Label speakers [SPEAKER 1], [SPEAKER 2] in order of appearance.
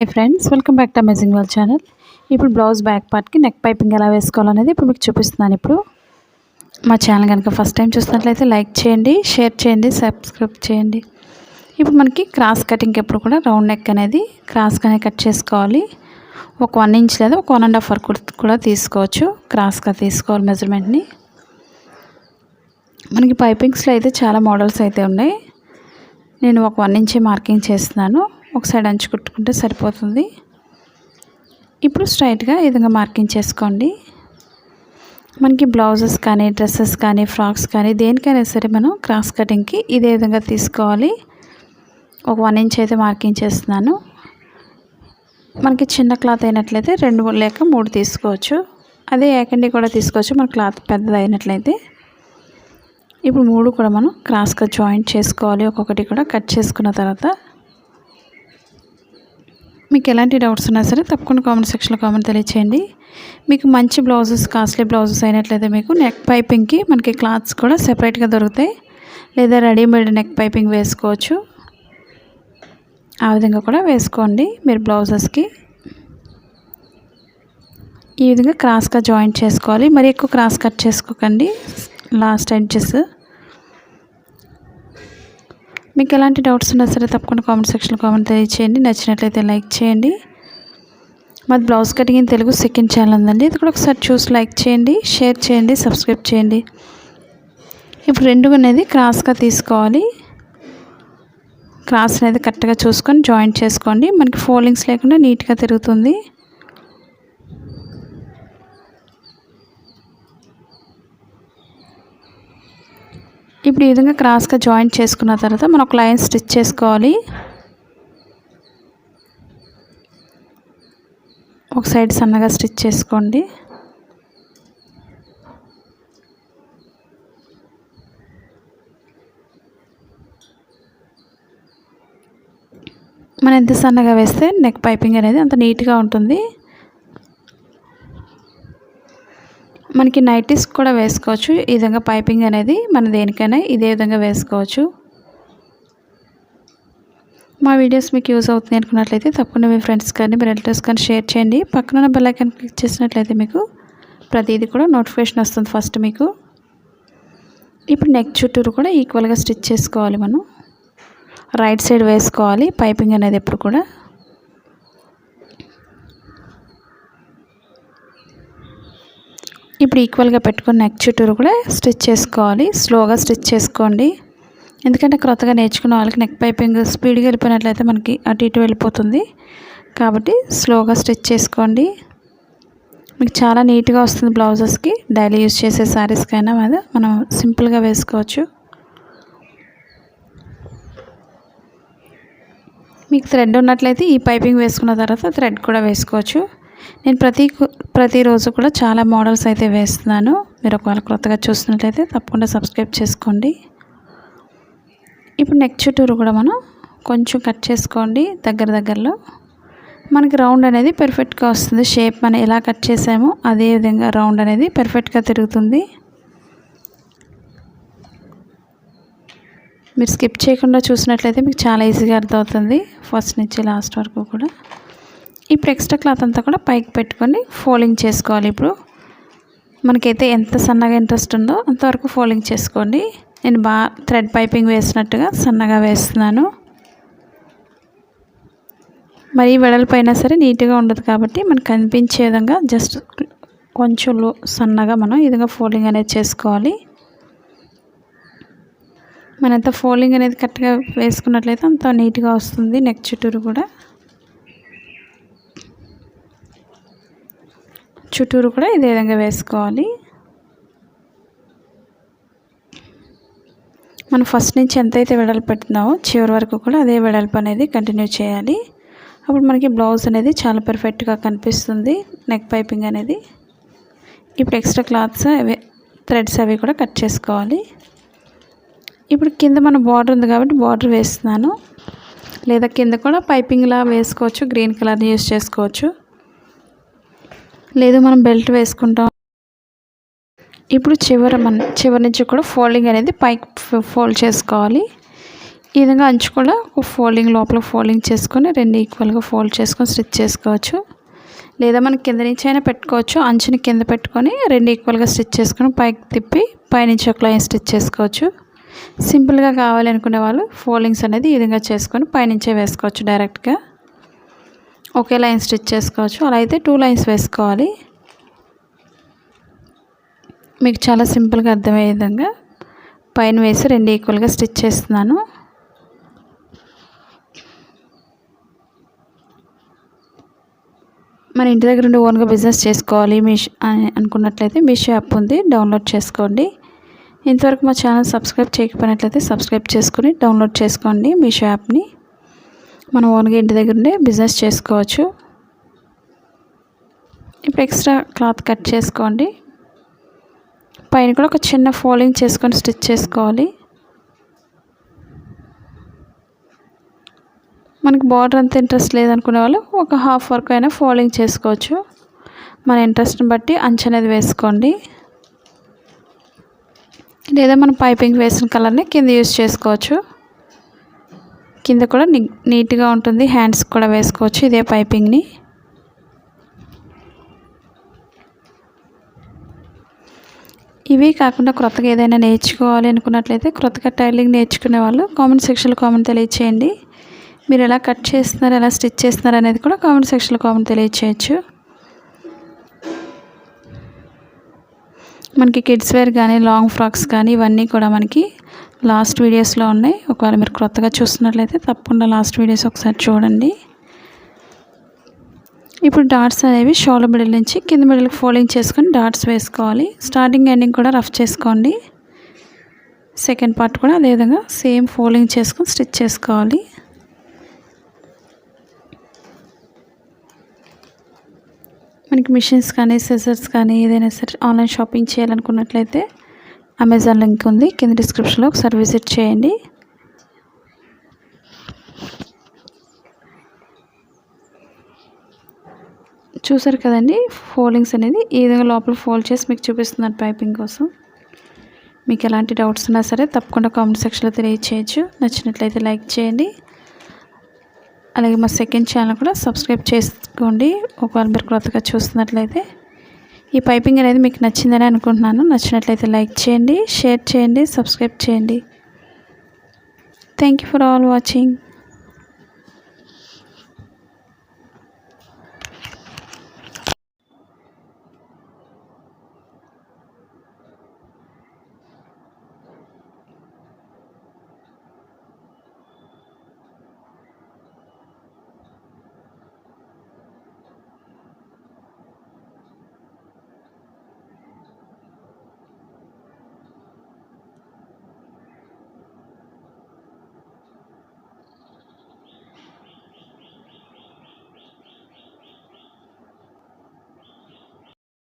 [SPEAKER 1] Hi friends, welcome back to amazing world channel. ఇప్పుడు blouse back పార్ట్కి neck piping ఎలా వేసుకోవాలనేది ఇప్పుడు మీకు చూపిస్తున్నాను. ఇప్పుడు మా ఛానల్ కనుక ఫస్ట్ టైం చూసినట్లయితే లైక్ చేయండి, షేర్ చేయండి, సబ్స్క్రైబ్ చేయండి. ఇప్పుడు మనకి క్రాస్ కటింగ్ ఎప్పుడు కూడా రౌండ్ నెక్ అనేది క్రాస్గానే కట్ చేసుకోవాలి. ఒక 1 ఇంచ్ లేదా ఒక 1.5 వరకు కూడా తీసుకోవచ్చు. క్రాస్గా తీసుకోవాలి మెజర్మెంట్ని. మనకి పైపింగ్స్లో అయితే చాలా మోడల్స్ అయితే ఉన్నాయి. నేను ఒక 1 ఇంచ్ మార్కింగ్ చేస్తున్నాను. ఒక సైడ్ అంచు కుట్టుకుంటే సరిపోతుంది. ఇప్పుడు స్ట్రైట్గా ఈ విధంగా మార్కింగ్ చేసుకోండి. మనకి బ్లౌజెస్ కానీ, డ్రెస్సెస్ కానీ, ఫ్రాక్స్ కానీ దేనికైనా సరే మనం క్రాస్ కటింగ్కి ఇదే విధంగా తీసుకోవాలి. ఒక 1 ఇంచ్ అయితే మార్కింగ్ చేస్తున్నాను. మనకి చిన్న క్లాత్ అయినట్లయితే 2 లేక 3 తీసుకోవచ్చు. అదే ఏకండి కూడా తీసుకోవచ్చు మన క్లాత్ పెద్దది అయినట్లయితే. ఇప్పుడు 3 కూడా మనం క్రాస్గా జాయింట్ చేసుకోవాలి. ఒక్కొక్కటి కూడా కట్ చేసుకున్న తర్వాత మీకు ఎలాంటి డౌట్స్ ఉన్నా సరే తప్పకుండా కామెంట్ సెక్షన్లో కామెంట్ తెలియచేయండి. మీకు మంచి బ్లౌజెస్, కాస్ట్లీ బ్లౌజెస్ అయినట్లయితే మీకు నెక్ పైపింగ్కి మనకి క్లాత్స్ కూడా సెపరేట్గా దొరుకుతాయి. లేదా రెడీమేడ్ నెక్ పైపింగ్ వేసుకోవచ్చు. ఆ విధంగా కూడా వేసుకోండి మీరు బ్లౌజెస్కి. ఈ విధంగా క్రాస్గా జాయింట్ చేసుకోవాలి. మరి ఎక్కువ క్రాస్ కట్ చేసుకోకండి లాస్ట్ ఎడ్జెస్. మీకు ఎలాంటి డౌట్స్ ఉన్నా సరే తప్పకుండా కామెంట్ సెక్షన్లో కామెంట్ తెలియచేయండి. నచ్చినట్లయితే లైక్ చేయండి. మాది blouse cutting in Telugu second channel ఉందండి. ఇది కూడా ఒకసారి చూసి లైక్ చేయండి, షేర్ చేయండి, సబ్స్క్రైబ్ చేయండి. ఇప్పుడు 2 అనేది క్రాస్గా తీసుకోవాలి. క్రాస్ అనేది కరెక్ట్గా చూసుకొని జాయింట్ చేసుకోండి. మనకి ఫోల్డింగ్స్ లేకుండా నీట్గా తిరుగుతుంది. ఇప్పుడు ఈ విధంగా క్రాస్గా జాయింట్ చేసుకున్న తర్వాత మనం ఒక లైన్ స్టిచ్ చేసుకోవాలి. ఒక సైడ్ సన్నగా స్టిచ్ చేసుకోండి. మనం ఎంత సన్నగా వేస్తే నెక్ పైపింగ్ అనేది అంత నీట్గా ఉంటుంది. మనకి నైటీస్ కూడా వేసుకోవచ్చు. ఈ విధంగా పైపింగ్ అనేది మన దేనికైనా ఇదే విధంగా వేసుకోవచ్చు. మా వీడియోస్ మీకు యూజ్ అవుతుంది అనుకున్నట్లయితే తప్పకుండా మీ ఫ్రెండ్స్ కానీ, మీ రిలేటివ్స్ కానీ షేర్ చేయండి. పక్కన ఉన్న బెల్ ఐకాన్ క్లిక్ చేసినట్లయితే మీకు ప్రతిదీ కూడా నోటిఫికేషన్ వస్తుంది ఫస్ట్ మీకు. ఇప్పుడు నెక్ చుట్టూరు కూడా ఈక్వల్గా స్టిచ్ చేసుకోవాలి. మనం రైట్ సైడ్ వేసుకోవాలి పైపింగ్ అనేది ఎప్పుడు కూడా. ఇప్పుడు ఈక్వల్గా పెట్టుకుని నెక్ చుట్టూరు కూడా స్టిచ్ చేసుకోవాలి. స్లోగా స్టిచ్ చేసుకోండి. ఎందుకంటే క్రొత్తగా నేర్చుకున్న వాళ్ళకి నెక్ పైపింగ్ స్పీడ్గా వెళ్ళిపోయినట్లయితే మనకి అటు ఇటు వెళ్ళిపోతుంది. కాబట్టి స్లోగా స్టిచ్ చేసుకోండి. మీకు చాలా నీట్గా వస్తుంది బ్లౌజెస్కి. డైలీ యూజ్ చేసే శారీస్కైనా మీద మనం సింపుల్గా వేసుకోవచ్చు. మీకు థ్రెడ్ ఉన్నట్లయితే ఈ పైపింగ్ వేసుకున్న తర్వాత థ్రెడ్ కూడా వేసుకోవచ్చు. నేను ప్రతిరోజు కూడా చాలా మోడల్స్ అయితే వేస్తున్నాను. మీరు ఒకవేళ కొత్తగా చూస్తున్నట్లయితే తప్పకుండా సబ్స్క్రైబ్ చేసుకోండి. ఇప్పుడు నెక్ చుట్టూరు కూడా మనం కొంచెం కట్ చేసుకోండి. దగ్గరలో మనకి రౌండ్ అనేది పర్ఫెక్ట్గా వస్తుంది. షేప్ మనం ఎలా కట్ చేసామో అదే విధంగా రౌండ్ అనేది పర్ఫెక్ట్గా తిరుగుతుంది. మీరు స్కిప్ చేయకుండా చూసినట్లయితే మీకు చాలా ఈజీగా అర్థమవుతుంది ఫస్ట్ నుంచి లాస్ట్ వరకు కూడా. ఇప్పుడు ఎక్స్ట్రా క్లాత్ అంతా కూడా పైకి పెట్టుకొని ఫోల్డింగ్ చేసుకోవాలి. ఇప్పుడు మనకైతే ఎంత సన్నగా ఇంట్రెస్ట్ ఉందో అంతవరకు ఫోల్డింగ్ చేసుకోండి. నేను థ్రెడ్ పైపింగ్ వేసినట్టుగా సన్నగా వేస్తున్నాను. మరి వెడల్పు అయినా సరే నీట్గా ఉండదు కాబట్టి మనకు కనిపించే విధంగా జస్ట్ కొంచెం సన్నగా మనం ఈ విధంగా ఫోల్డింగ్ అనేది చేసుకోవాలి. మనంత ఫోల్డింగ్ అనేది కరెక్ట్గా వేసుకున్నట్లయితే అంత నీట్గా వస్తుంది నెక్ చుట్టూరు కూడా. చుట్టూరు కూడా ఇదే విధంగా వేసుకోవాలి. మనం ఫస్ట్ నుంచి ఎంతైతే వెడల్పు పెడుతున్నామో చివరి వరకు కూడా అదే వెడల్పు అనేది కంటిన్యూ చేయాలి. అప్పుడు మనకి బ్లౌజ్ అనేది చాలా పర్ఫెక్ట్గా కనిపిస్తుంది నెక్ పైపింగ్ అనేది. ఇప్పుడు ఎక్స్ట్రా క్లాత్స్ థ్రెడ్స్ అవి కూడా కట్ చేసుకోవాలి. ఇప్పుడు కింద మన బార్డర్ ఉంది కాబట్టి బార్డర్ వేస్తున్నాను. లేదా కింద కూడా పైపింగ్లా వేసుకోవచ్చు. గ్రీన్ కలర్ యూస్ చేసుకోవచ్చు. లేదు మనం బెల్ట్ వేసుకుంటాం. ఇప్పుడు చివరి నుంచి కూడా ఫోల్డింగ్ అనేది పైకి ఫోల్డ్ చేసుకోవాలి. ఈ విధంగా అంచు కూడా ఒక ఫోల్డింగ్ లోపల ఫోల్డింగ్ చేసుకొని 2 ఈక్వల్గా ఫోల్డ్ చేసుకొని స్టిచ్ చేసుకోవచ్చు. లేదా మనం కింద నుంచి అయినా పెట్టుకోవచ్చు. అంచుని కింద పెట్టుకొని 2 ఈక్వల్గా స్టిచ్ చేసుకొని పైకి తిప్పి పైనుంచి ఒక లైన్ స్టిచ్ చేసుకోవచ్చు. సింపుల్గా కావాలి అనుకునే వాళ్ళు ఫోల్డింగ్స్ అనేది ఈ విధంగా చేసుకొని పైనుంచే వేసుకోవచ్చు. డైరెక్ట్గా ఒకే లైన్ స్టిచ్ చేసుకోవచ్చు. అలా అయితే 2 లైన్స్ వేసుకోవాలి. మీకు చాలా సింపుల్గా అర్థమయ్యే విధంగా పైన వేసి 2 ఈక్వల్గా స్టిచ్ చేస్తున్నాను. మన ఇంటి దగ్గర ఉండి ఓన్గా బిజినెస్ చేసుకోవాలి అనుకున్నట్లయితే మీషో యాప్ ఉంది, డౌన్లోడ్ చేసుకోండి. ఇంతవరకు మా ఛానల్ సబ్స్క్రైబ్ చేయకపోయినట్లయితే సబ్స్క్రైబ్ చేసుకుని డౌన్లోడ్ చేసుకోండి మీషో యాప్ని. మనం ఓన్గా ఇంటి దగ్గర ఉండే బిజినెస్ చేసుకోవచ్చు. ఇప్పుడు ఎక్స్ట్రా క్లాత్ కట్ చేసుకోండి. పైన కూడా ఒక చిన్న ఫోల్డింగ్ చేసుకొని స్టిచ్ చేసుకోవాలి. మనకి బార్డర్ అంత ఇంట్రెస్ట్ లేదనుకునే వాళ్ళు ఒక హాఫ్ వరకు అయినా ఫోల్డింగ్ చేసుకోవచ్చు. మన ఇంట్రెస్ట్ని బట్టి అంచు అనేది వేసుకోండి. లేదా మనం పైపింగ్ వేసిన కలర్ని కింద యూజ్ చేసుకోవచ్చు. కింద కూడా నీట్గా ఉంటుంది. హ్యాండ్స్ కూడా వేసుకోవచ్చు ఇదే పైపింగ్ని. ఇవి కాకుండా క్రొత్తగా ఏదైనా నేర్చుకోవాలి అనుకున్నట్లయితే క్రొత్తగా టైలరింగ్ నేర్చుకునే వాళ్ళు కామెంట్ సెక్షన్లో కామెంట్ తెలియచేయండి. మీరు ఎలా కట్ చేస్తున్నారు, ఎలా స్టిచ్ చేస్తున్నారు అనేది కూడా కామెంట్ సెక్షన్లో కామెంట్ తెలియచేయచ్చు. మనకి కిడ్స్ వేర్ కానీ లాంగ్ ఫ్రాక్స్ కానీ ఇవన్నీ కూడా మనకి లాస్ట్ వీడియోస్లో ఉన్నాయి. ఒకవేళ మీరు క్రొత్తగా చూస్తున్నట్లయితే తప్పకుండా లాస్ట్ వీడియోస్ ఒకసారి చూడండి. ఇప్పుడు డాట్స్ అనేవి షోల్డర్ మిడిల్ నుంచి కింద మిడిల్కి ఫోల్డింగ్ చేసుకొని డాట్స్ వేసుకోవాలి. స్టార్టింగ్ ఎండింగ్ కూడా రఫ్ చేసుకోండి. సెకండ్ పార్ట్ కూడా అదేవిధంగా సేమ్ ఫోల్డింగ్ చేసుకొని స్టిచ్ చేసుకోవాలి. మనకి మిషన్స్ కానీ సిజర్స్ కానీ ఏదైనా సరే ఆన్లైన్ షాపింగ్ చేయాలనుకున్నట్లయితే అమెజాన్ లింక్ ఉంది కింద డిస్క్రిప్షన్లో, ఒకసారి విజిట్ చేయండి. చూసారు కదండి, ఫోల్డింగ్స్ అనేది ఈ విధంగా లోపల ఫోల్డ్ చేసి మీకు చూపిస్తున్నాను పైపింగ్ కోసం. మీకు ఎలాంటి డౌట్స్ ఉన్నా సరే తప్పకుండా కామెంట్ సెక్షన్లో తెలియచేయచ్చు. నచ్చినట్లయితే లైక్ చేయండి. అలాగే మా సెకండ్ ఛానల్ కూడా సబ్స్క్రైబ్ చేసుకోండి ఒకవేళ మీరు కొత్తగా చూస్తున్నట్లయితే. ఈ పైపింగ్ అనేది మీకు నచ్చిందని అనుకుంటున్నాను. నచ్చినట్లయితే లైక్ చేయండి, షేర్ చేయండి, సబ్స్క్రైబ్ చేయండి. Thank you for all watching.